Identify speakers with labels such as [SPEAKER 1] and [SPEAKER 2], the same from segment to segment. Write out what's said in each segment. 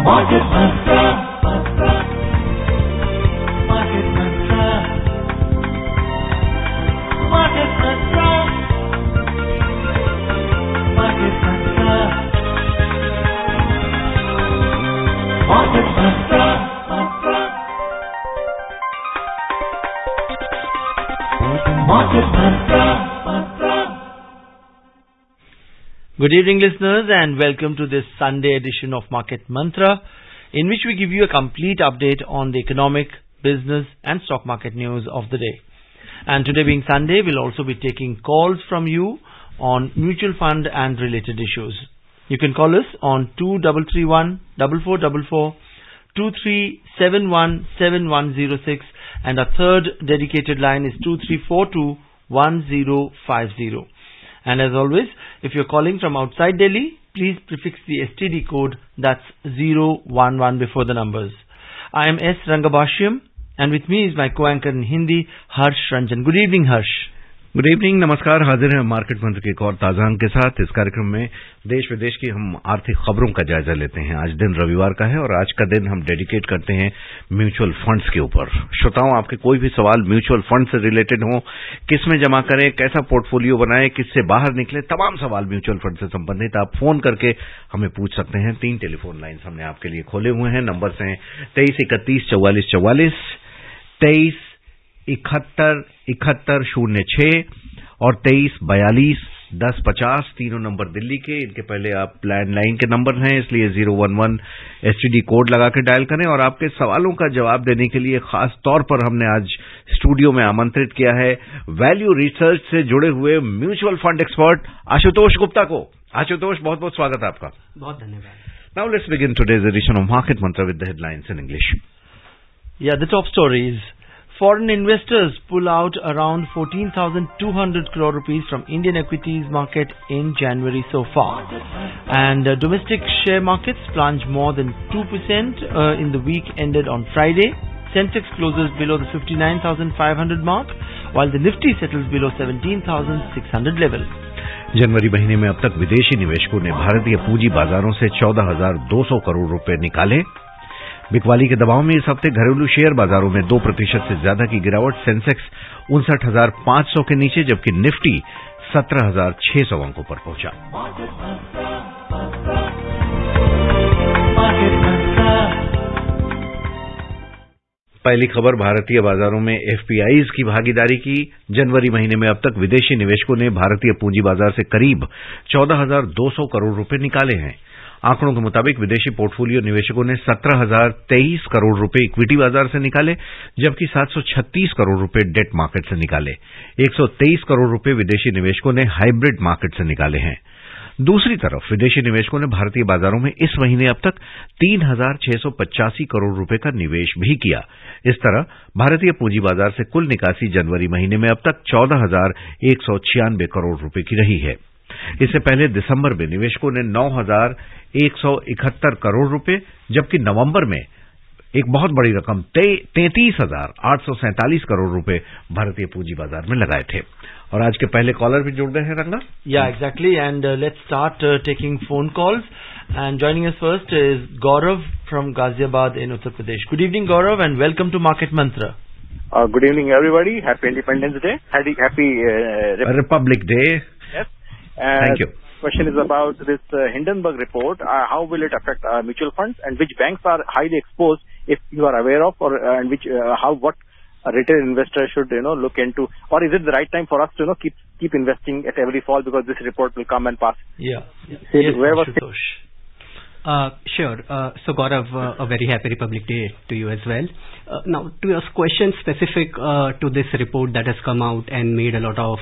[SPEAKER 1] Market Mantra. Market Mantra. Market Mantra. Market Mantra. Market Mantra. Market Mantra.
[SPEAKER 2] Good evening, listeners, and welcome to this Sunday edition of Market Mantra, in which we give you a complete update on the economic, business, and stock market news of the day. And today being Sunday, we'll also be taking calls from you on mutual fund and related issues. You can call us on 2331 4444, 2371 7106, and our third dedicated line is 2342 1050. And as always, if you're calling from outside Delhi, please prefix the STD code, that's 011 before the numbers. I am S. Rangabashyam, and with me is my co-anchor in Hindi, Harsh Ranjan. Good evening, Harsh.
[SPEAKER 3] Good evening, नमस्कार। हाजिर हैं market मंत्र के एक और ताजा अंक के साथ। इस कार्यक्रम में देश विदेश की हम आर्थिक खबरों का जायजा लेते हैं। आज दिन रविवार का है और आज का दिन हम डेडिकेट करते हैं म्यूचुअल फंड्स के ऊपर। श्रोताओं, आपके कोई भी सवाल म्यूचुअल फंड से रिलेटेड हो, किस में जमा करें, कैसा पोर्टफोलियो बनाएं, किससे बाहर निकले, तमाम सवाल म्यूचुअल फंड से संबंधित आप फोन करके हमें पूछ सकते हैं। 3 टेलीफोन लाइन्स हमने आपके लिए खोले हुए हैं। नंबर्स हैं 2331 44 44, 23 71 71 06 और 23 42 10 50, तीनों नंबर दिल्ली के। इनके पहले आप लैंडलाइन के नंबर हैं, इसलिए 011 STD कोड लगा के डायल करें। और आपके सवालों का जवाब देने के लिए खास तौर पर हमने आज स्टूडियो में आमंत्रित किया है वैल्यू रिसर्च से जुड़े हुए mutual fund expert Ashutosh Gupta को। आशुतोष, बहुत बहुत स्वागत है आपका।
[SPEAKER 2] बहुत धन्यवाद।
[SPEAKER 3] Now let's begin today's edition of Market Mantra with the headlines in English.
[SPEAKER 2] Yeah, the top stories. Foreign investors pull out around 14,200 crore rupees from Indian equities market in January so far. And domestic share markets plunge more than 2% in the week ended on Friday. Sensex closes below the 59,500 mark, while the Nifty settles below 17,600 level.
[SPEAKER 3] जनवरी महीने में अब तक विदेशी निवेशकों ने भारतीय पूंजी बाजारों से 14,200 करोड़ रुपए निकाले। बिकवाली के दबाव में इस हफ्ते घरेलू शेयर बाजारों में 2% से ज्यादा की गिरावट। सेंसेक्स 59,500 के नीचे, जबकि निफ्टी 17,600 अंकों पर पहुंचा। पहली खबर भारतीय बाजारों में एफपीआईज की भागीदारी की। जनवरी महीने में अब तक विदेशी निवेशकों ने भारतीय पूंजी बाजार से करीब 14,200 करोड़ रुपए निकाले हैं। आंकड़ों के मुताबिक विदेशी पोर्टफोलियो निवेशकों ने 17,023 करोड़ रुपए इक्विटी बाजार से निकाले, जबकि 736 करोड़ रुपए डेट मार्केट से निकाले। 123 करोड़ रुपए विदेशी निवेशकों ने हाइब्रिड मार्केट से निकाले हैं। दूसरी तरफ विदेशी निवेशकों ने भारतीय बाजारों में इस महीने अब तक 3,685 करोड़ रुपए का निवेश भी किया। इस तरह भारतीय पूंजी बाजार से कुल निकासी जनवरी महीने में अब तक 14,196 करोड़ रुपए की रही है। इससे पहले दिसंबर में निवेशकों ने 9,171 करोड़ रुपए, जबकि नवंबर में एक बहुत बड़ी रकम 33,847 करोड़ रुपए भारतीय पूंजी बाजार में लगाए थे। और आज के पहले कॉलर भी जुड़ गए हैं, रंगा।
[SPEAKER 2] Yeah, exactly. And let's start taking phone calls. And joining us first is Gaurav from Ghaziabad in Uttar Pradesh. Good evening, Gaurav, and welcome to Market Mantra.
[SPEAKER 4] Good evening, everybody. Happy Independence Day. Happy
[SPEAKER 3] Republic Day.
[SPEAKER 4] Yes.
[SPEAKER 3] Thank you.
[SPEAKER 4] Question is about this Hindenburg report. How will it affect mutual funds, and which banks are highly exposed, if you are aware of, or and which what a retail investor should look into, or is it the right time for us to keep investing at every fall because this report will come and pass?
[SPEAKER 2] Yeah.
[SPEAKER 4] Yes,
[SPEAKER 5] Sure. So Gaurav, a very happy Republic Day to you as well. Now, to your question specific to this report that has come out and made a lot of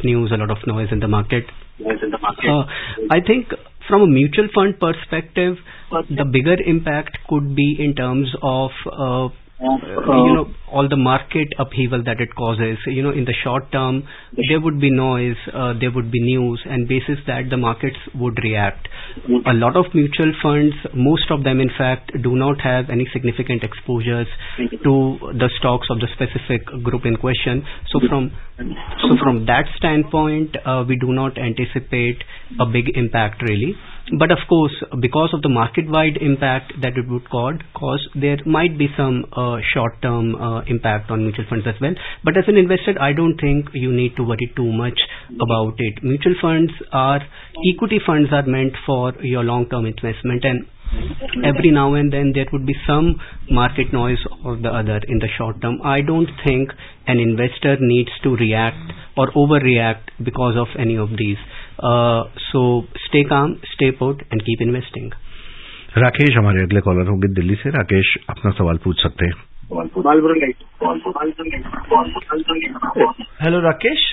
[SPEAKER 5] news, a lot of noise in the market. I think from a mutual fund perspective, the bigger impact could be in terms of all the market upheaval that it causes. In the short term, there would be noise, there would be news, and basis that the markets would react. A lot of mutual funds, most of them in fact do not have any significant exposures to the stocks of the specific group in question. So from that standpoint, we do not anticipate a big impact really. But of course, because of the market-wide impact that it would cause, there might be some short-term impact on mutual funds as well. But as an investor, I don't think you need to worry too much about it. Mutual funds equity funds are meant for your long-term investment, and every now and then there would be some market noise or the other in the short term. I don't think an investor needs to react or overreact because of any of these. So stay calm, stay put and keep investing.
[SPEAKER 3] Rakesh हमारे अगले collar होंगे दिल्ली से. राकेश, अपना सवाल पूछ सकते हैं.
[SPEAKER 2] Hello, Rakesh.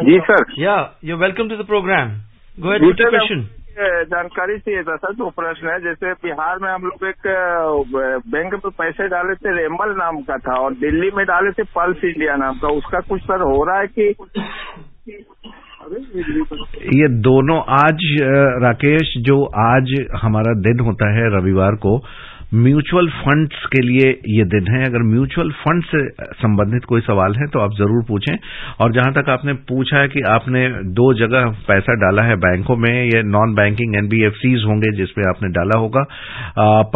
[SPEAKER 4] जी sir.
[SPEAKER 2] Yeah, you're welcome to the program. Go ahead with your question.
[SPEAKER 4] जानकारी चाहिए था सर. दो प्रश्न है. जैसे बिहार में हम लोग एक बैंक में पैसे डाले थे, रेमल नाम का था, और दिल्ली में डाले थे पल्स इंडिया नाम का. उसका कुछ सर हो रहा है कि
[SPEAKER 3] ये दोनों आज राकेश, जो आज हमारा दिन होता है रविवार को, म्यूचुअल फंड्स के लिए ये दिन है. अगर म्यूचुअल फंड से संबंधित कोई सवाल है तो आप जरूर पूछें. और जहां तक आपने पूछा है कि आपने दो जगह पैसा डाला है बैंकों में, ये नॉन बैंकिंग एनबीएफसीज होंगे जिसमें आपने डाला होगा,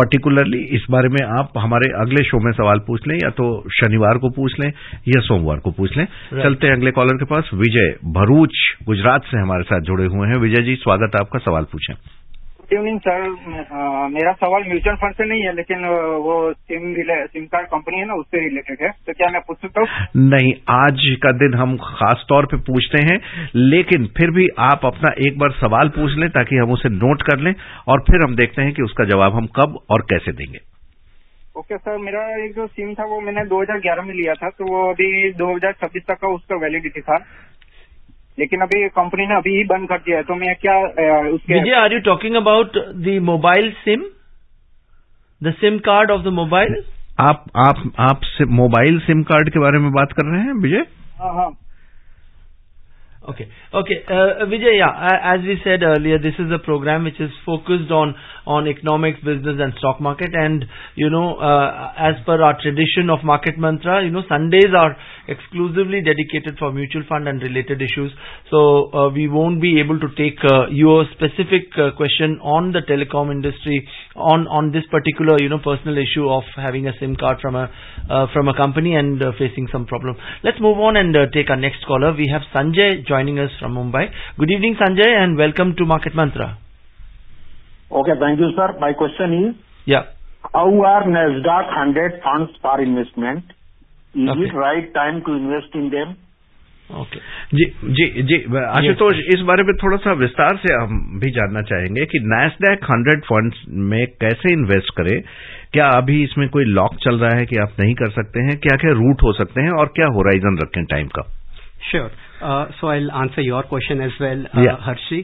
[SPEAKER 3] पर्टिकुलरली इस बारे में आप हमारे अगले शो में सवाल पूछ लें, या तो शनिवार को पूछ लें या सोमवार को पूछ लें. चलते हैं अगले कॉलर के पास. विजय भरूच गुजरात से हमारे साथ जुड़े हुए हैं. विजय जी, स्वागत है आपका. सवाल पूछें.
[SPEAKER 6] Good evening sir. मेरा सवाल म्यूचुअल फंड से नहीं है, लेकिन वो सिम कार्ड कंपनी है ना, उससे रिलेटेड है. तो क्या मैं पूछ सकता हूँ?
[SPEAKER 3] नहीं, आज का दिन हम खास तौर पे पूछते हैं, लेकिन फिर भी आप अपना एक बार सवाल पूछ लें ताकि हम उसे नोट कर लें, और फिर हम देखते हैं कि उसका जवाब हम कब और कैसे देंगे.
[SPEAKER 6] Okay sir. मेरा एक जो सिम था वो मैंने 2011 में लिया था, तो वो अभी 2026 तक का उसका वैलिडिटी था, लेकिन अभी कंपनी ने अभी ही बंद कर दिया है. तो मैं क्या उसके
[SPEAKER 2] Vijay, are you talking about the mobile SIM, the SIM card of the mobile?
[SPEAKER 3] आप मोबाइल सिम कार्ड के बारे में बात कर रहे हैं विजय?
[SPEAKER 6] हाँ.
[SPEAKER 2] Okay. Vijay, yeah, as we said earlier, this is a program which is focused on economics, business and stock market, and as per our tradition of Market Mantra, Sundays are exclusively dedicated for mutual fund and related issues. So we won't be able to take your specific question on the telecom industry on this particular personal issue of having a SIM card from a company and facing some problem. Let's move on and take our next caller. We have Sanjay joining us from Mumbai. Good evening, Sanjay, and welcome to Market Mantra.
[SPEAKER 7] Okay, thank you, sir. My question is, how are NASDAQ 100 funds for investment? Is it right time to invest in them?
[SPEAKER 3] Okay. जी आशुतोष, इस बारे में थोड़ा सा विस्तार से हम भी जानना चाहेंगे कि NASDAQ 100 फंड्स में कैसे इन्वेस्ट करें. क्या अभी इसमें कोई लॉक चल रहा है कि आप नहीं कर सकते हैं? क्या क्या रूट हो सकते हैं और क्या होराइजन रखें टाइम का?
[SPEAKER 5] Sure. So I'll answer your question as well, Harshi,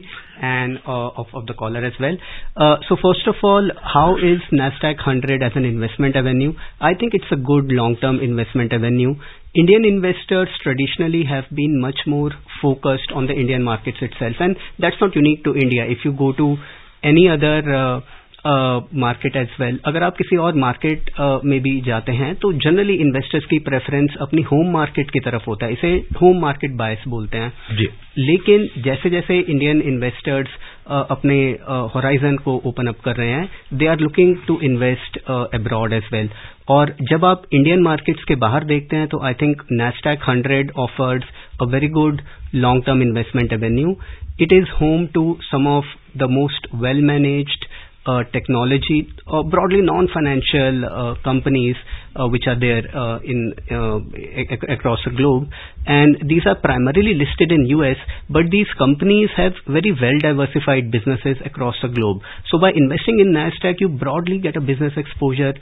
[SPEAKER 5] and of the caller as well. So first of all, how is NASDAQ 100 as an investment avenue? I think it's a good long-term investment avenue. Indian investors traditionally have been much more focused on the Indian markets itself, and that's not unique to India. If you go to any other market as well, अगर आप किसी और market में भी जाते हैं तो generally investors की प्रेफरेंस अपनी होम मार्केट की तरफ होता है. इसे होम मार्केट बायस बोलते हैं जी. लेकिन जैसे जैसे इंडियन इन्वेस्टर्स अपने होराइजन को ओपन अप कर रहे हैं, they are looking to invest abroad as well. और जब आप इंडियन मार्केट्स के बाहर देखते हैं तो I think NASDAQ 100 offers a very good long term investment avenue. It is home to some of the most well managed technology, broadly non-financial companies which are there across the globe, and these are primarily listed in US, but these companies have very well diversified businesses across the globe. So by investing in NASDAQ, you broadly get a business exposure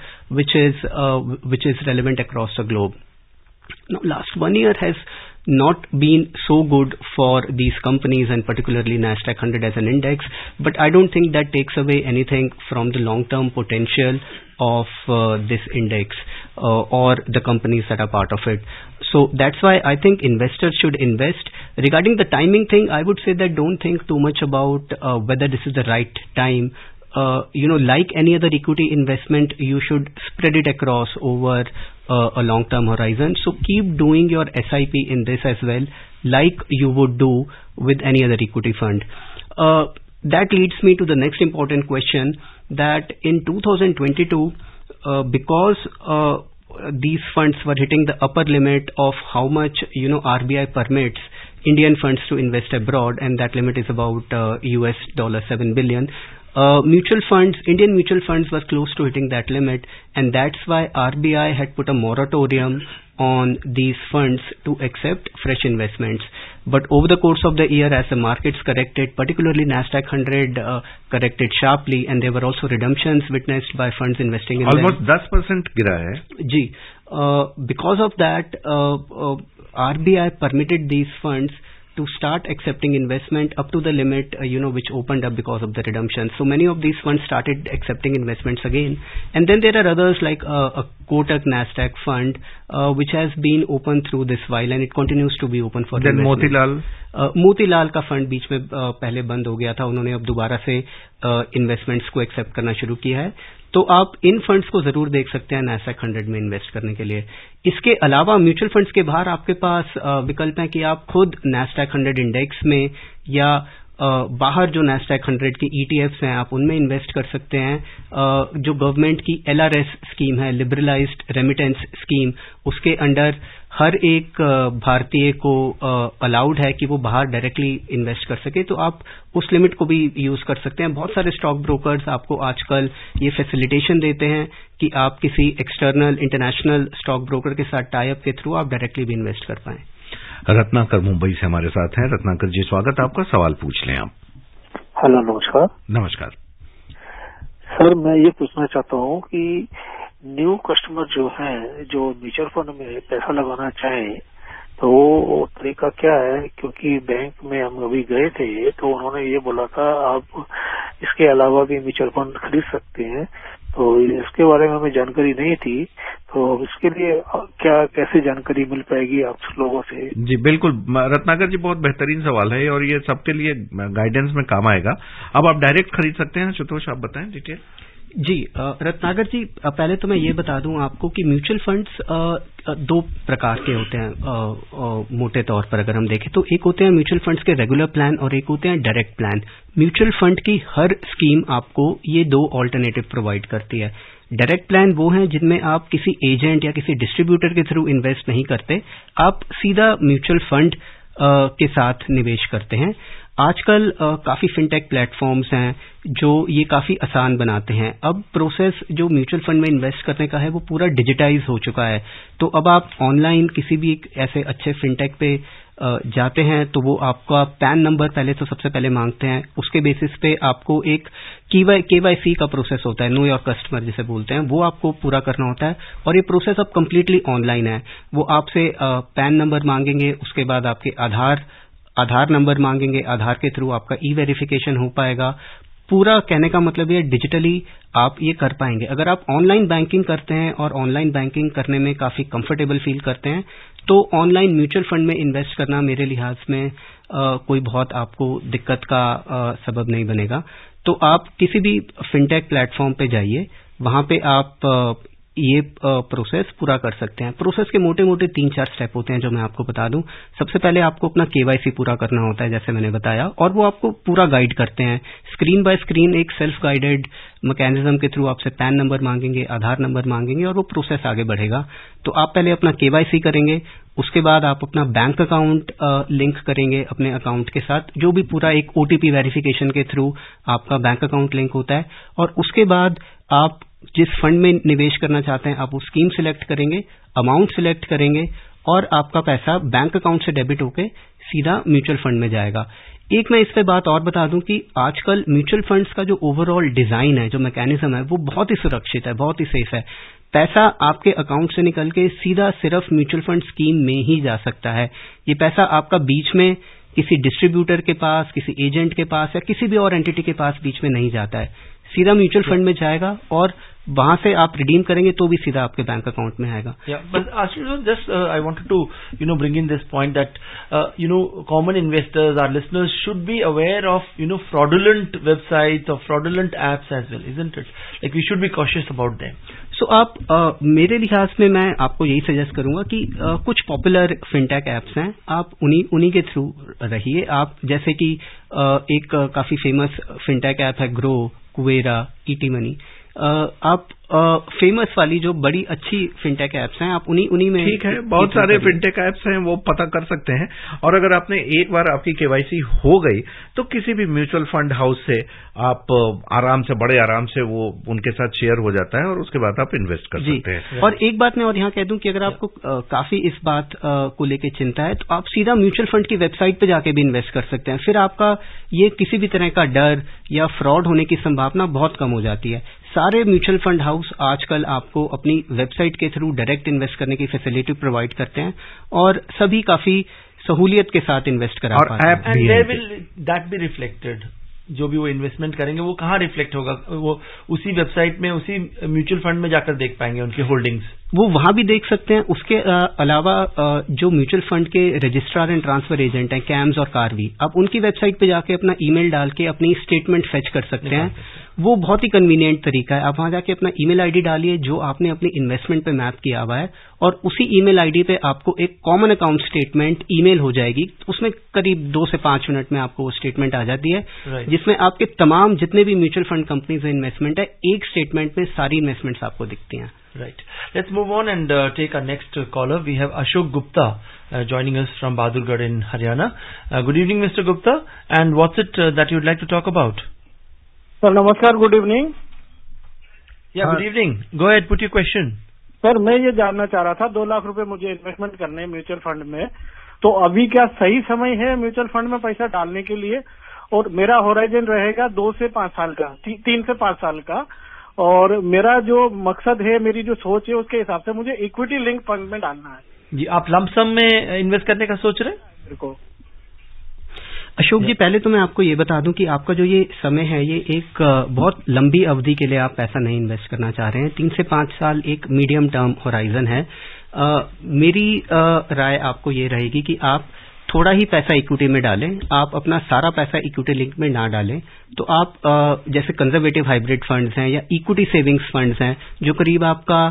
[SPEAKER 5] which is relevant across the globe. Now, last 1 year has not been so good for these companies, and particularly NASDAQ 100 as an index, but I don't think that takes away anything from the long-term potential of this index. or the companies that are part of it. So that's why I think investors should invest. Regarding the timing thing, I would say that don't think too much about whether this is the right time. Like any other equity investment, you should spread it across over a long-term horizon. So keep doing your SIP in this as well, like you would do with any other equity fund. That leads me to the next important question, that in 2022, because these funds were hitting the upper limit of how much RBI permits Indian funds to invest abroad, and that limit is about $7 billion. Indian mutual funds was close to hitting that limit, and that's why RBI had put a moratorium on these funds to accept fresh investments. But over the course of the year, as the markets corrected, particularly Nasdaq 100 corrected sharply, and there were also redemptions witnessed by funds investing in
[SPEAKER 3] almost 10% gira hai.
[SPEAKER 5] Ji, because of that, RBI permitted these funds to start accepting investment up to the limit, which opened up because of the redemption. So many of these funds started accepting investments again. And then there are others like a Kotak Nasdaq fund, which has been open through this while, and it continues to be open for
[SPEAKER 3] then
[SPEAKER 5] investment. Motilal का fund बीच में पहले बंद हो गया था, उन्होंने अब दोबारा से इन्वेस्टमेंट्स को एक्सेप्ट करना शुरू किया है. तो आप इन फंड्स को जरूर देख सकते हैं नैस्डैक 100 में इन्वेस्ट करने के लिए. इसके अलावा म्यूचुअल फंड्स के बाहर आपके पास विकल्प है कि आप खुद नैस्डैक 100 इंडेक्स में या बाहर जो नैस्डैक 100 की ETFs हैं आप उनमें इन्वेस्ट कर सकते हैं. जो गवर्नमेंट की LRS स्कीम है, लिबरलाइज्ड रेमिटेंस स्कीम, उसके अंडर हर एक भारतीय को अलाउड है कि वो बाहर डायरेक्टली इन्वेस्ट कर सके, तो आप उस लिमिट को भी यूज कर सकते हैं. बहुत सारे स्टॉक ब्रोकर्स आपको आजकल ये फैसिलिटेशन देते हैं कि आप किसी एक्सटर्नल इंटरनेशनल स्टॉक ब्रोकर के साथ टाई अप के थ्रू आप डायरेक्टली भी इन्वेस्ट कर पाएं.
[SPEAKER 3] रत्नाकर मुंबई से हमारे साथ हैं. रत्नाकर जी, स्वागत, आपका सवाल पूछ लें आप.
[SPEAKER 8] हेलो, नमस्कार.
[SPEAKER 3] नमस्कार
[SPEAKER 8] सर, मैं ये पूछना चाहता हूँ कि न्यू कस्टमर जो हैं, जो म्यूचुअल फंड में पैसा लगाना चाहें, तो वो तरीका क्या है? क्योंकि बैंक में हम अभी गए थे तो उन्होंने ये बोला था आप इसके अलावा भी म्यूचुअल फंड खरीद सकते हैं, तो इसके बारे में हमें जानकारी नहीं थी. तो इसके लिए क्या कैसे जानकारी मिल पाएगी आप लोगों से?
[SPEAKER 3] जी बिल्कुल रत्नाकर जी, बहुत बेहतरीन सवाल है और ये सबके लिए गाइडेंस में काम आएगा. अब आप डायरेक्ट खरीद सकते हैं. शुतोष, आप बताएं डिटेल.
[SPEAKER 5] जी रत्नाकर जी, पहले तो मैं ये बता दूं आपको कि म्यूचुअल फंड्स दो प्रकार के होते हैं मोटे तौर पर अगर हम देखें तो. एक होते हैं म्यूचुअल फंड्स के रेगुलर प्लान और एक होते हैं डायरेक्ट प्लान. म्यूचुअल फंड की हर स्कीम आपको ये दो ऑल्टरनेटिव प्रोवाइड करती है. डायरेक्ट प्लान वो हैं जिनमें आप किसी एजेंट या किसी डिस्ट्रीब्यूटर के थ्रू इन्वेस्ट नहीं करते, आप सीधा म्यूचुअल फंड के साथ निवेश करते हैं. आजकल काफी फिनटेक प्लेटफॉर्म्स हैं जो ये काफी आसान बनाते हैं. अब प्रोसेस जो म्यूचुअल फंड में इन्वेस्ट करने का है वो पूरा डिजिटाइज हो चुका है. तो अब आप ऑनलाइन किसी भी ऐसे अच्छे फिनटेक पे जाते हैं तो वो आपका पैन नंबर पहले तो सबसे पहले मांगते हैं. उसके बेसिस पे आपको एक KYC का प्रोसेस होता है, नो योर कस्टमर जिसे बोलते हैं, वो आपको पूरा करना होता है. और ये प्रोसेस अब कम्प्लीटली ऑनलाइन है. वो आपसे पैन नंबर मांगेंगे, उसके बाद आपके आधार नंबर मांगेंगे, आधार के थ्रू आपका ई-वेरिफिकेशन हो पाएगा. पूरा कहने का मतलब ये डिजिटली आप ये कर पाएंगे. अगर आप ऑनलाइन बैंकिंग करते हैं और ऑनलाइन बैंकिंग करने में काफी कंफर्टेबल फील करते हैं तो ऑनलाइन म्यूचुअल फंड में इन्वेस्ट करना मेरे लिहाज में कोई बहुत आपको दिक्कत का सबब नहीं बनेगा. तो आप किसी भी फिनटेक प्लेटफॉर्म पे जाइए, वहां पे आप ये प्रोसेस पूरा कर सकते हैं. प्रोसेस के मोटे मोटे 3-4 स्टेप होते हैं जो मैं आपको बता दूं. सबसे पहले आपको अपना KYC पूरा करना होता है जैसे मैंने बताया, और वो आपको पूरा गाइड करते हैं स्क्रीन बाय स्क्रीन. एक सेल्फ गाइडेड मैकेनिज्म के थ्रू आपसे पैन नंबर मांगेंगे, आधार नंबर मांगेंगे और वो प्रोसेस आगे बढ़ेगा. तो आप पहले अपना KYC करेंगे, उसके बाद आप अपना बैंक अकाउंट लिंक करेंगे अपने अकाउंट के साथ, जो भी पूरा एक OTP वेरिफिकेशन के थ्रू आपका बैंक अकाउंट लिंक होता है. और उसके बाद आप जिस फंड में निवेश करना चाहते हैं आप वो स्कीम सिलेक्ट करेंगे, अमाउंट सिलेक्ट करेंगे और आपका पैसा बैंक अकाउंट से डेबिट होकर सीधा म्यूचुअल फंड में जाएगा. एक मैं इस पे बात और बता दूं कि आजकल म्यूचुअल फंड्स का जो ओवरऑल डिजाइन है, जो मैकेनिज्म है, वो बहुत ही सुरक्षित है, बहुत ही सेफ है. पैसा आपके अकाउंट से निकल के सीधा सिर्फ म्यूचुअल फंड स्कीम में ही जा सकता है. ये पैसा आपका बीच में किसी डिस्ट्रीब्यूटर के पास, किसी एजेंट के पास या किसी भी और एंटिटी के पास बीच में नहीं जाता है. सीधा म्यूचुअल फंड में जाएगा और वहां से आप रिडीम करेंगे तो भी सीधा आपके बैंक अकाउंट में आएगा.
[SPEAKER 2] But Ashutosh, just I wanted to bring in this point that common investors, our listeners should be aware of fraudulent websites or fraudulent apps as well, isn't it? Like we should be cautious about them.
[SPEAKER 5] So आप मेरे लिहाज में मैं आपको यही suggest करूंगा कि कुछ पॉपुलर फिनटेक एप्स हैं, आप उन्हीं के थ्रू रहिए. आप जैसे कि एक काफी फेमस फिनटेक ऐप है ग्रो, कुवेरा, ईटी मनी. आप फेमस वाली जो बड़ी अच्छी फिनटेक एप्स हैं आप उन्हीं में. ठीक
[SPEAKER 3] है, बहुत सारे फिनटेक एप्स हैं, वो पता कर सकते हैं. और अगर आपने एक बार आपकी केवाईसी हो गई तो किसी भी म्यूचुअल फंड हाउस से आप बड़े आराम से वो उनके साथ शेयर हो जाता है और उसके बाद आप इन्वेस्ट कर सकते हैं.
[SPEAKER 5] और एक बात मैं और यहाँ कह दूं कि अगर आपको काफी इस बात को लेकर चिंता है तो आप सीधा म्यूचुअल फंड की वेबसाइट पे जाके भी इन्वेस्ट कर सकते हैं. फिर आपका ये किसी भी तरह का डर या फ्रॉड होने की संभावना बहुत कम हो जाती है. सारे म्यूचुअल फंड हाउस आजकल आपको अपनी वेबसाइट के थ्रू डायरेक्ट इन्वेस्ट करने की फैसिलिटी प्रोवाइड करते हैं और सभी काफी सहूलियत के साथ इन्वेस्ट करा पाते हैं.
[SPEAKER 2] And there will that be reflected. जो भी वो इन्वेस्टमेंट करेंगे वो कहाँ रिफ्लेक्ट होगा, वो उसी वेबसाइट में उसी म्यूचुअल फंड में जाकर देख पाएंगे उनकी होल्डिंग्स.
[SPEAKER 5] वो वहां भी देख सकते हैं. उसके अलावा जो म्यूचुअल फंड के रजिस्ट्रार एंड ट्रांसफर एजेंट हैं कैम्स और कार्वी, आप उनकी वेबसाइट पे जाके अपना ईमेल डाल के अपनी स्टेटमेंट फेच कर सकते हैं. वो बहुत ही कन्वीनियंट तरीका है. आप वहां जाके अपना ईमेल आईडी डालिए जो आपने अपनी इन्वेस्टमेंट पे मैप किया हुआ है और उसी ईमेल आईडी पे आपको एक कॉमन अकाउंट स्टेटमेंट ईमेल हो जाएगी. उसमें करीब 2 से 5 मिनट में आपको वो स्टेटमेंट आ जाती है जिसमें आपके तमाम जितने भी म्यूचुअल फंड कंपनीज में इन्वेस्टमेंट है एक स्टेटमेंट में सारी इन्वेस्टमेंट्स आपको दिखती हैं.
[SPEAKER 2] Right. Let's move on and take our next caller. We have Ashok Gupta joining us from Bahadurgarh in Haryana. Good evening, Mr. Gupta. And what's it that you'd like to talk about?
[SPEAKER 9] Sir, namaskar. Good evening.
[SPEAKER 2] Yeah, good evening. Go ahead, put your question.
[SPEAKER 9] Sir, मैं ये जानना चाह रहा था 2 लाख रुपए मुझे investment करने हैं म्यूचुअल फंड में, तो अभी क्या सही समय है म्यूचुअल फंड में पैसा डालने के लिए? और मेरा होराइजन रहेगा 2 से 5 साल का, 3 से 5 साल का. और मेरा जो मकसद है, मेरी जो सोच है उसके हिसाब से मुझे इक्विटी लिंक फंड में डालना है.
[SPEAKER 2] जी, आप लमसम में इन्वेस्ट करने का सोच रहे हैं?
[SPEAKER 9] मेरे को
[SPEAKER 5] अशोक जी, पहले तो मैं आपको ये बता दूं कि आपका जो ये समय है ये एक बहुत लंबी अवधि के लिए आप पैसा नहीं इन्वेस्ट करना चाह रहे हैं. 3 से 5 साल एक मीडियम टर्म होराइजन है. मेरी राय आपको ये रहेगी कि आप थोड़ा ही पैसा इक्विटी में डालें. आप अपना सारा पैसा इक्विटी लिंक में ना डालें. तो आप जैसे कंजर्वेटिव हाइब्रिड फंड्स हैं या इक्विटी सेविंग्स फंड्स हैं जो करीब आपका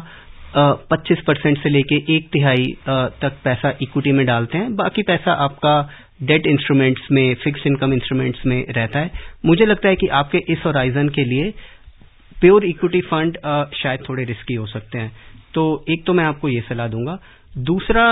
[SPEAKER 5] 25% से लेके 1/3 तक पैसा इक्विटी में डालते हैं. बाकी पैसा आपका डेट इंस्ट्रूमेंट्स में, फिक्स्ड इनकम इंस्ट्रूमेंट्स में रहता है. मुझे लगता है कि आपके इस होराइजन के लिए प्योर इक्विटी फंड शायद थोड़े रिस्की हो सकते हैं. तो एक तो मैं आपको ये सलाह दूंगा. दूसरा,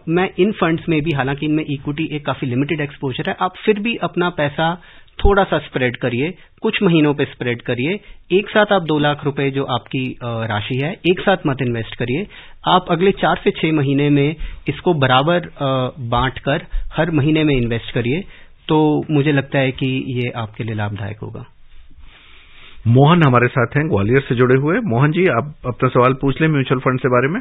[SPEAKER 5] मैं इन फंड्स में भी, हालांकि इनमें इक्विटी एक काफी लिमिटेड एक्सपोजर है, आप फिर भी अपना पैसा थोड़ा सा स्प्रेड करिए, कुछ महीनों पे स्प्रेड करिए. एक साथ आप 2 लाख रुपए जो आपकी राशि है एक साथ मत इन्वेस्ट करिए. आप अगले 4 से 6 महीने में इसको बराबर बांटकर हर महीने में इन्वेस्ट करिए. तो मुझे लगता है कि ये आपके लिए लाभदायक होगा.
[SPEAKER 3] मोहन हमारे साथ हैं, ग्वालियर से जुड़े हुए. मोहन जी, आप अपना सवाल पूछ लें म्यूचुअल फंड के बारे में.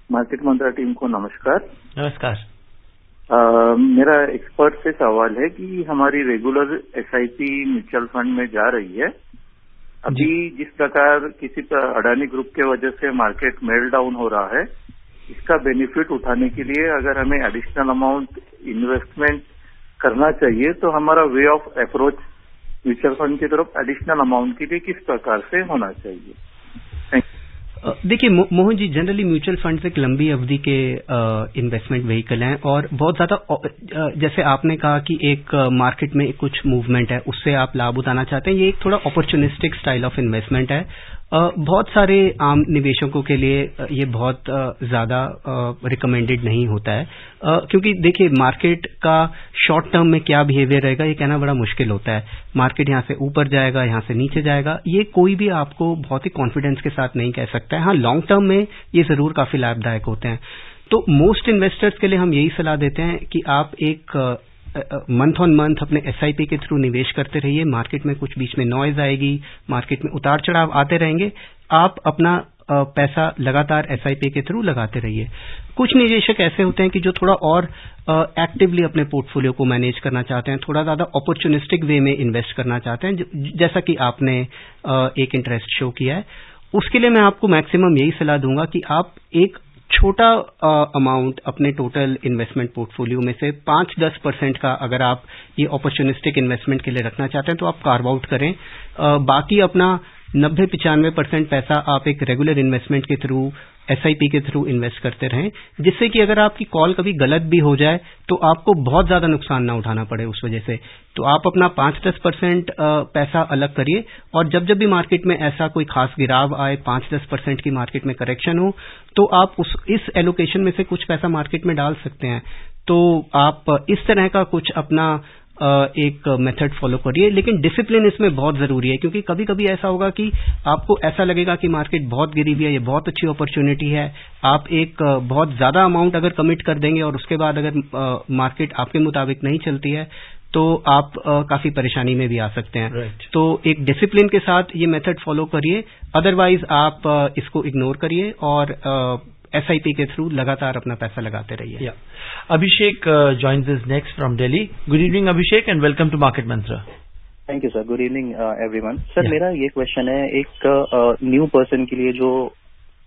[SPEAKER 10] मार्केट मंत्रा टीम को नमस्कार.
[SPEAKER 2] नमस्कार.
[SPEAKER 10] मेरा एक्सपर्ट से सवाल है कि हमारी रेगुलर एसआईपी म्यूचुअल फंड में जा रही है. अभी जिस प्रकार किसी अडानी ग्रुप के वजह से मार्केट मेल डाउन हो रहा है, इसका बेनिफिट उठाने के लिए अगर हमें एडिशनल अमाउंट इन्वेस्टमेंट करना चाहिए तो हमारा way of approach mutual fund की तरफ एडिशनल अमाउंट के लिए किस प्रकार से होना चाहिए? Thank you.
[SPEAKER 5] देखिए Mohan ji, generally mutual funds एक लंबी अवधि के इन्वेस्टमेंट व्हीकल हैं और बहुत ज्यादा, जैसे आपने कहा कि एक मार्केट में कुछ मूवमेंट है उससे आप लाभ उठाना चाहते हैं, ये एक थोड़ा अपॉर्चुनिस्टिक स्टाइल ऑफ इन्वेस्टमेंट है. बहुत सारे आम निवेशकों के लिए ये बहुत ज्यादा रिकमेंडेड नहीं होता है, क्योंकि देखिए मार्केट का शॉर्ट टर्म में क्या बिहेवियर रहेगा ये कहना बड़ा मुश्किल होता है. मार्केट यहाँ से ऊपर जाएगा, यहाँ से नीचे जाएगा, ये कोई भी आपको बहुत ही कॉन्फिडेंस के साथ नहीं कह सकता है. हाँ, लॉन्ग टर्म में ये जरूर काफी लाभदायक होते हैं. तो मोस्ट इन्वेस्टर्स के लिए हम यही सलाह देते हैं कि आप एक मंथ ऑन मंथ अपने एसआईपी के थ्रू निवेश करते रहिए. मार्केट में कुछ बीच में नॉइज आएगी, मार्केट में उतार चढ़ाव आते रहेंगे. आप अपना पैसा लगातार SIP के थ्रू लगाते रहिए। कुछ निवेशक ऐसे होते हैं कि जो थोड़ा और एक्टिवली अपने पोर्टफोलियो को मैनेज करना चाहते हैं, थोड़ा ज्यादा अपॉर्चुनिस्टिक वे में इन्वेस्ट करना चाहते हैं, जैसा कि आपने एक इंटरेस्ट शो किया है। उसके लिए मैं आपको मैक्सिमम यही सलाह दूंगा कि आप एक छोटा अमाउंट अपने टोटल इन्वेस्टमेंट पोर्टफोलियो में से 5-10% का अगर आप ये अपॉर्चुनिस्टिक इन्वेस्टमेंट के लिए रखना चाहते हैं तो आप कार्व आउट करें। बाकी अपना 90-95% पैसा आप एक रेगुलर इन्वेस्टमेंट के थ्रू SIP के थ्रू इन्वेस्ट करते रहें, जिससे कि अगर आपकी कॉल कभी गलत भी हो जाए तो आपको बहुत ज्यादा नुकसान ना उठाना पड़े उस वजह से। तो आप अपना 5-10% पैसा अलग करिए, और जब जब भी मार्केट में ऐसा कोई खास गिराव आए, 5-10% की मार्केट में करेक्शन हो, तो आप इस एलोकेशन में से कुछ पैसा मार्केट में डाल सकते हैं। तो आप इस तरह का कुछ अपना एक मेथड फॉलो करिए, लेकिन डिसिप्लिन इसमें बहुत जरूरी है, क्योंकि कभी कभी ऐसा होगा कि आपको ऐसा लगेगा कि मार्केट बहुत गिरी हुई है, ये बहुत अच्छी अपॉर्चुनिटी है, आप एक बहुत ज्यादा अमाउंट अगर कमिट कर देंगे और उसके बाद अगर मार्केट आपके मुताबिक नहीं चलती है तो आप काफी परेशानी में भी आ सकते हैं।
[SPEAKER 2] Right.
[SPEAKER 5] तो एक डिसिप्लिन के साथ ये मेथड फॉलो करिए, अदरवाइज आप इसको इग्नोर करिए और SIP के थ्रू लगातार अपना पैसा लगाते रहिए।
[SPEAKER 2] Yeah. Abhishek joins us next from Delhi. Good evening, Abhishek, and welcome to Market Mantra.
[SPEAKER 11] Thank you sir. Good evening everyone. Sir मेरा ये क्वेश्चन है, एक न्यू पर्सन के लिए जो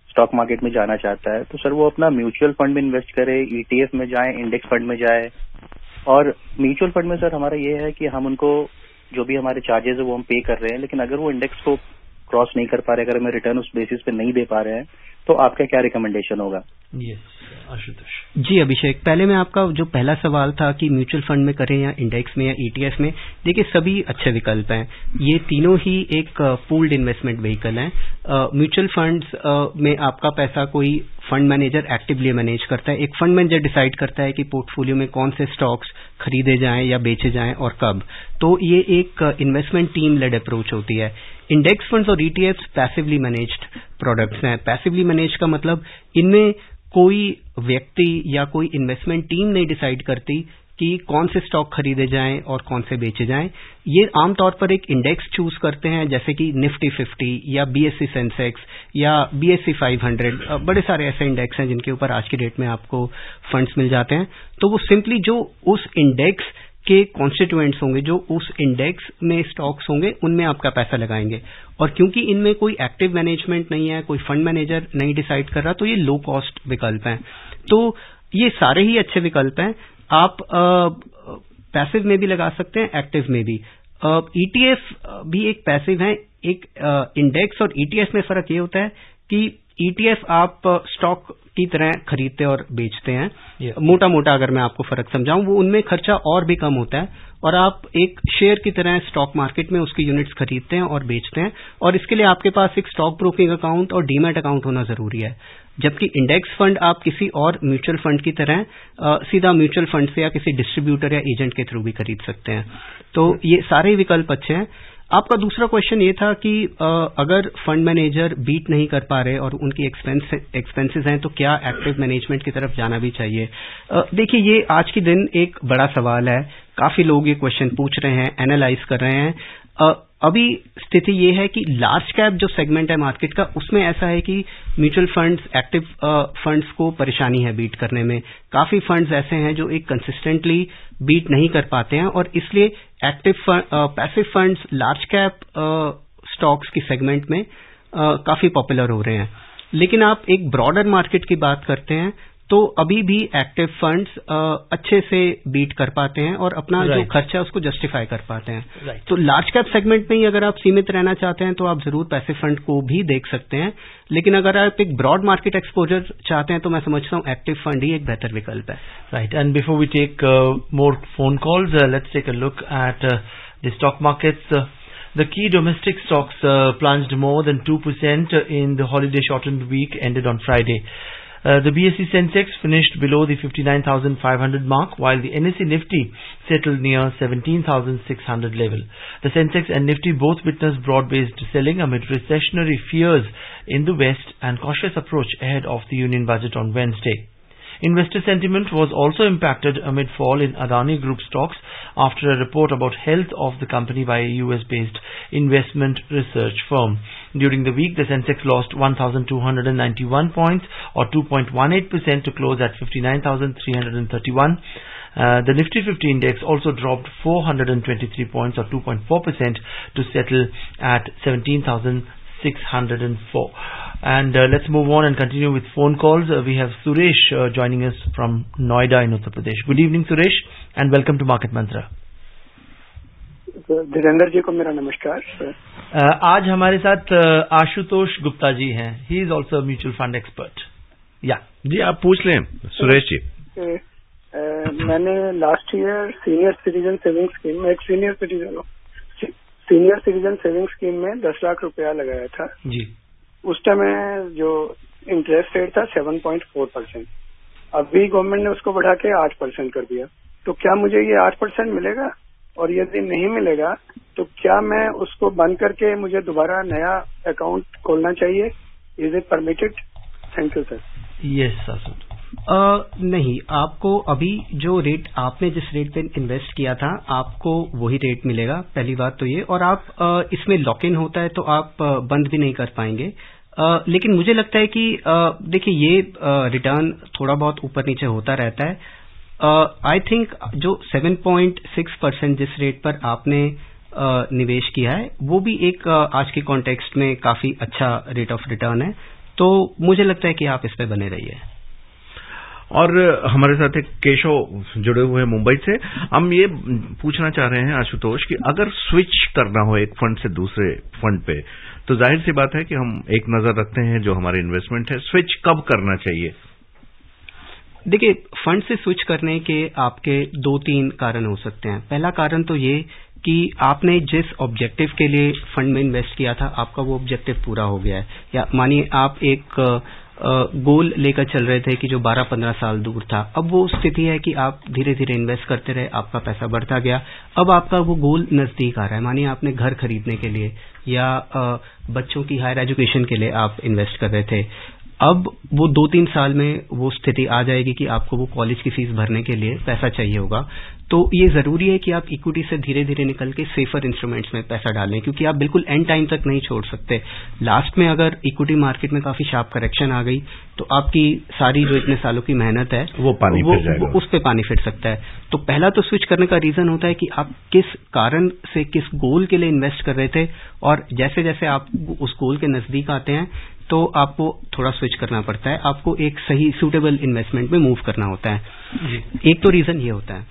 [SPEAKER 11] स्टॉक मार्केट में जाना चाहता है, तो सर वो अपना म्यूचुअल फंड में इन्वेस्ट करे, ETF में जाए, इंडेक्स फंड में जाए। और म्यूचुअल फंड में सर हमारा ये है कि हम उनको जो भी हमारे चार्जेस है वो हम पे कर रहे हैं, लेकिन अगर वो इंडेक्स को क्रॉस नहीं कर पा रहे, अगर हमें रिटर्न उस बेसिस पे नहीं दे पा रहे हैं, तो आपका क्या रिकमेंडेशन होगा?
[SPEAKER 2] आशुतोष
[SPEAKER 5] जी अभिषेक, पहले मैं आपका जो पहला सवाल था कि म्यूचुअल फंड में करें या इंडेक्स में या ETF में, देखिए सभी अच्छे विकल्प हैं। ये तीनों ही एक पूल्ड इन्वेस्टमेंट व्हीकल हैं। म्यूचुअल फंड्स में आपका पैसा कोई फंड मैनेजर एक्टिवली मैनेज करता है। एक फंड मैनेजर डिसाइड करता है कि पोर्टफोलियो में कौन से स्टॉक्स खरीदे जाएं या बेचे जाएं और कब। तो ये एक इन्वेस्टमेंट टीम लेड अप्रोच होती है। इंडेक्स फंड्स और ETFs पैसिवली मैनेज्ड प्रोडक्ट्स हैं। पैसिवली मैनेज का मतलब इनमें कोई व्यक्ति या कोई इन्वेस्टमेंट टीम नहीं डिसाइड करती कि कौन से स्टॉक खरीदे जाएं और कौन से बेचे जाएं। ये आमतौर पर एक इंडेक्स चूज करते हैं, जैसे कि निफ्टी 50 या BSE सेंसेक्स या BSE 500। बड़े सारे ऐसे इंडेक्स हैं जिनके ऊपर आज की डेट में आपको फंड्स मिल जाते हैं। तो वो सिंपली जो उस इंडेक्स के कॉन्स्टिट्यूएंट्स होंगे, जो उस इंडेक्स में स्टॉक्स होंगे, उनमें आपका पैसा लगाएंगे। और क्योंकि इनमें कोई एक्टिव मैनेजमेंट नहीं है, कोई फंड मैनेजर नहीं डिसाइड कर रहा, तो ये लो कॉस्ट विकल्प हैं। तो ये सारे ही अच्छे विकल्प हैं। आप पैसिव में भी लगा सकते हैं, एक्टिव में भी। ETF भी एक पैसिव है। एक इंडेक्स और ETF में फर्क ये होता है कि ETF आप स्टॉक की तरह खरीदते और बेचते हैं। मोटा मोटा अगर मैं आपको फर्क समझाऊं, वो उनमें खर्चा और भी कम होता है और आप एक शेयर की तरह स्टॉक मार्केट में उसकी यूनिट्स खरीदते हैं और बेचते हैं, और इसके लिए आपके पास एक स्टॉक ब्रोकिंग अकाउंट और डीमैट अकाउंट होना जरूरी है। जबकि इंडेक्स फंड आप किसी और म्यूचुअल फंड की तरह सीधा म्यूचुअल फंड से या किसी डिस्ट्रीब्यूटर या एजेंट के थ्रू भी खरीद सकते हैं। तो ये सारे विकल्प अच्छे हैं। आपका दूसरा क्वेश्चन ये था कि अगर फंड मैनेजर बीट नहीं कर पा रहे और उनकी एक्सपेंसेस हैं, तो क्या एक्टिव मैनेजमेंट की तरफ जाना भी चाहिए? देखिए, ये आज के दिन एक बड़ा सवाल है। काफी लोग ये क्वेश्चन पूछ रहे हैं, एनालाइज कर रहे हैं। अभी स्थिति ये है कि लार्ज कैप जो सेगमेंट है मार्केट का, उसमें ऐसा है कि म्यूचुअल फंड्स, एक्टिव फंड्स को परेशानी है बीट करने में। काफी फंड्स ऐसे हैं जो एक कंसिस्टेंटली बीट नहीं कर पाते हैं, और इसलिए active passive funds large cap stocks की सेगमेंट में काफी पॉपुलर हो रहे हैं। लेकिन आप एक ब्रॉडर मार्केट की बात करते हैं तो अभी भी एक्टिव फंड्स अच्छे से बीट कर पाते हैं और अपना जो खर्चा है उसको जस्टिफाई कर पाते हैं। तो लार्ज कैप सेगमेंट में ही अगर आप सीमित रहना चाहते हैं तो आप जरूर पैसिव फंड को भी देख सकते हैं, लेकिन अगर आप एक ब्रॉड मार्केट एक्सपोजर चाहते हैं तो मैं समझता हूँ एक्टिव फंड ही एक बेहतर विकल्प है।
[SPEAKER 2] Right, and before we take more phone calls, let's take a look at the stock markets. The key domestic stocks plunged more than 2% in the holiday shortened week ended on Friday. The BSE Sensex finished below the 59,500 mark, while the NSE Nifty settled near 17,600 level. The Sensex and Nifty both witnessed broad-based selling amid recessionary fears in the West and cautious approach ahead of the Union Budget on Wednesday. Investor sentiment was also impacted amid fall in Adani Group stocks after a report about health of the company by a US-based investment research firm. During the week, the Sensex lost 1,291 points or 2.18% to close at 59,331. The Nifty 50 index also dropped 423 points or 2.4% to settle at 17,604. And let's move on and continue with phone calls. We have Suresh joining us from Noida in Uttar Pradesh. Good evening, Suresh, and welcome to Market Mantra.
[SPEAKER 12] Dhirendra ji को मेरा नमस्कार sir.
[SPEAKER 2] आज हमारे साथ आशुतोष गुप्ता जी हैं। He is also mutual fund expert. या
[SPEAKER 3] जी, आप पूछ लें सुरेश जी।
[SPEAKER 12] मैंने last year senior citizen saving scheme में एक सीनियर सिटीजन सेविंग स्कीम में 10 लाख रुपया लगाया था
[SPEAKER 2] जी।
[SPEAKER 12] उस टाइम जो इंटरेस्ट रेट था 7.4%। अभी गवर्नमेंट ने उसको बढ़ा के 8% कर दिया। तो क्या मुझे ये 8% मिलेगा? और यदि नहीं मिलेगा तो क्या मैं उसको बंद करके मुझे दोबारा नया अकाउंट खोलना चाहिए? Is it permitted? Thank you sir.
[SPEAKER 2] Yes sir.
[SPEAKER 5] नहीं, आपको अभी जो रेट आपने जिस रेट पे इन्वेस्ट किया था आपको वही रेट मिलेगा, पहली बात तो ये। और आप इसमें लॉक इन होता है तो आप बंद भी नहीं कर पाएंगे। लेकिन मुझे लगता है कि देखिए ये रिटर्न थोड़ा बहुत ऊपर नीचे होता रहता है। आई थिंक जो 7.6% जिस रेट पर आपने निवेश किया है वो भी एक आज के कॉन्टेक्स्ट में काफी अच्छा रेट ऑफ रिटर्न है। तो मुझे लगता है कि आप इस पे बने रहिए।
[SPEAKER 3] और हमारे साथ एक केशव जुड़े हुए हैं मुंबई से। हम ये पूछना चाह रहे हैं आशुतोष कि अगर स्विच करना हो एक फंड से दूसरे फंड पे तो जाहिर सी बात है कि हम एक नजर रखते हैं जो हमारे इन्वेस्टमेंट है, स्विच कब करना चाहिए?
[SPEAKER 5] देखिए, फंड से स्विच करने के आपके 2-3 कारण हो सकते हैं। पहला कारण तो ये कि आपने जिस ऑब्जेक्टिव के लिए फंड में इन्वेस्ट किया था आपका वो ऑब्जेक्टिव पूरा हो गया है। या मानिए आप एक गोल लेकर चल रहे थे कि जो 12-15 साल दूर था, अब वो स्थिति है कि आप धीरे धीरे इन्वेस्ट करते रहे, आपका पैसा बढ़ता गया, अब आपका वो गोल नजदीक आ रहा है। मानिए आपने घर खरीदने के लिए या बच्चों की हायर एजुकेशन के लिए आप इन्वेस्ट कर रहे थे, अब वो 2-3 साल में वो स्थिति आ जाएगी कि आपको वो कॉलेज की फीस भरने के लिए पैसा चाहिए होगा। तो ये जरूरी है कि आप इक्विटी से धीरे धीरे निकल के सेफर इंस्ट्रूमेंट्स में पैसा डालें, क्योंकि आप बिल्कुल एंड टाइम तक नहीं छोड़ सकते। लास्ट में अगर इक्विटी मार्केट में काफी शार्प करेक्शन आ गई तो आपकी सारी जो इतने सालों की मेहनत है
[SPEAKER 3] वो पानी फिर जाएगा,
[SPEAKER 5] उस पे पानी फिर सकता है। तो पहला तो स्विच करने का रीजन होता है कि आप किस कारण से किस गोल के लिए इन्वेस्ट कर रहे थे, और जैसे जैसे आप उस गोल के नजदीक आते हैं तो आपको थोड़ा स्विच करना पड़ता है, आपको एक सही सूटेबल इन्वेस्टमेंट में मूव करना होता है। एक तो रीजन ये होता है।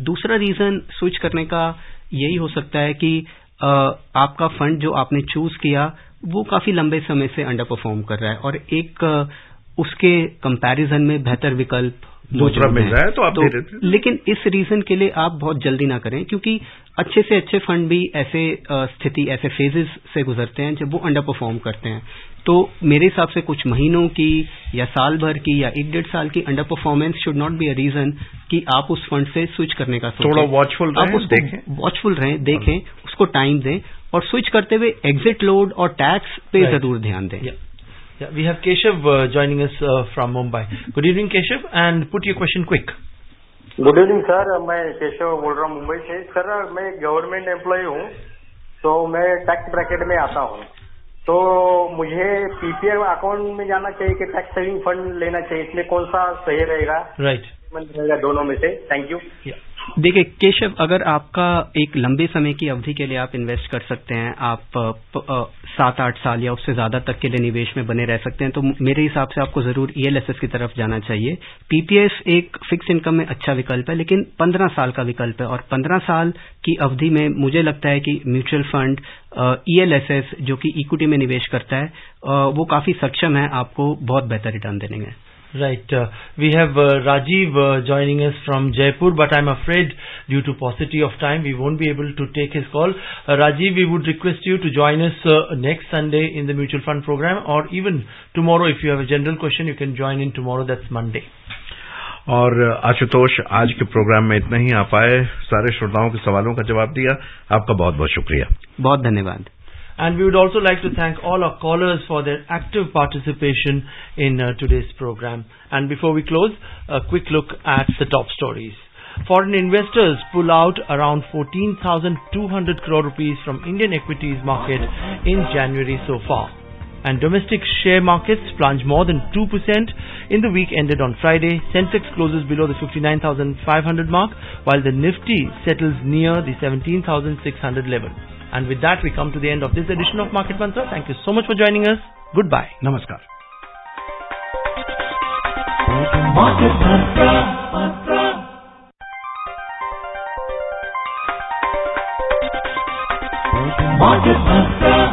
[SPEAKER 5] दूसरा रीजन स्विच करने का यही हो सकता है कि आपका फंड जो आपने चूज किया वो काफी लंबे समय से अंडर परफॉर्म कर रहा है और एक उसके कंपैरिजन में बेहतर विकल्प
[SPEAKER 3] दूसरा मिल रहा है तो आप
[SPEAKER 5] लेकिन इस रीजन के लिए आप बहुत जल्दी ना करें, क्योंकि अच्छे से अच्छे फंड भी ऐसे स्थिति ऐसे फेजेस से गुजरते हैं जब वो अंडर परफॉर्म करते हैं। तो मेरे हिसाब से कुछ महीनों की या साल भर की या 1-1.5 साल की under performance should not be a reason कि आप उस फंड से स्विच करने का सोचें।
[SPEAKER 3] थोड़ा वॉचफुल
[SPEAKER 5] रहें, देखें, उसको टाइम दें और स्विच करते हुए एग्जिट लोड और टैक्स पे जरूर ध्यान दें।
[SPEAKER 2] Yeah, we have Keshav joining us from Mumbai. Good evening, Keshav, and put your question quick.
[SPEAKER 13] Good evening sir, मैं केशव बोल रहा हूँ मुंबई से। सर मैं गवर्नमेंट एम्प्लॉय हूँ, तो मैं टैक्स ब्रैकेट में आता हूँ, तो मुझे पीपीएफ अकाउंट में जाना चाहिए कि टैक्स सेविंग फंड लेना चाहिए, इसलिए कौन सा सही रहेगा?
[SPEAKER 2] राइट,
[SPEAKER 13] दोनों में से। Thank you.
[SPEAKER 5] देखिए केशव, अगर आपका एक लंबे समय की अवधि के लिए आप इन्वेस्ट कर सकते हैं, आप 7-8 साल या उससे ज्यादा तक के लिए निवेश में बने रह सकते हैं, तो मेरे हिसाब से आपको जरूर ईएलएसएस की तरफ जाना चाहिए। पीपीएफ एक फिक्स इनकम में अच्छा विकल्प है, लेकिन 15 साल का विकल्प है, और 15 साल की अवधि में मुझे लगता है कि म्यूचुअल फंड ईएलएसएस जो कि इक्विटी में निवेश करता है वो काफी सक्षम है आपको बहुत बेहतर रिटर्न देने में।
[SPEAKER 2] Right. We have Rajiv joining us from Jaipur, but I'm afraid due to paucity of time, we won't be able to take his call. Rajiv, we would request you to join us next Sunday in the mutual fund program, or even tomorrow if you have a general question, you can join in tomorrow, that's Monday.
[SPEAKER 3] और आशुतोष, आज के programme में इतना ही। आप आए, सारे श्रोताओं के सवालों का जवाब दिया, आपका बहुत बहुत शुक्रिया।
[SPEAKER 5] बहुत धन्यवाद।
[SPEAKER 2] And we would also like to thank all our callers for their active participation in today's program. And before we close, a quick look at the top stories. Foreign investors pull out around 14,200 crore rupees from Indian equities market in January so far. And domestic share markets plunge more than 2% in the week ended on Friday. Sensex closes below the 59,500 mark, while the Nifty settles near the 17,600 level. And with that, we come to the end of this edition of Market Mantra. Thank you so much for joining us. Goodbye.
[SPEAKER 3] Namaskar.
[SPEAKER 1] Market Mantra. Market Mantra.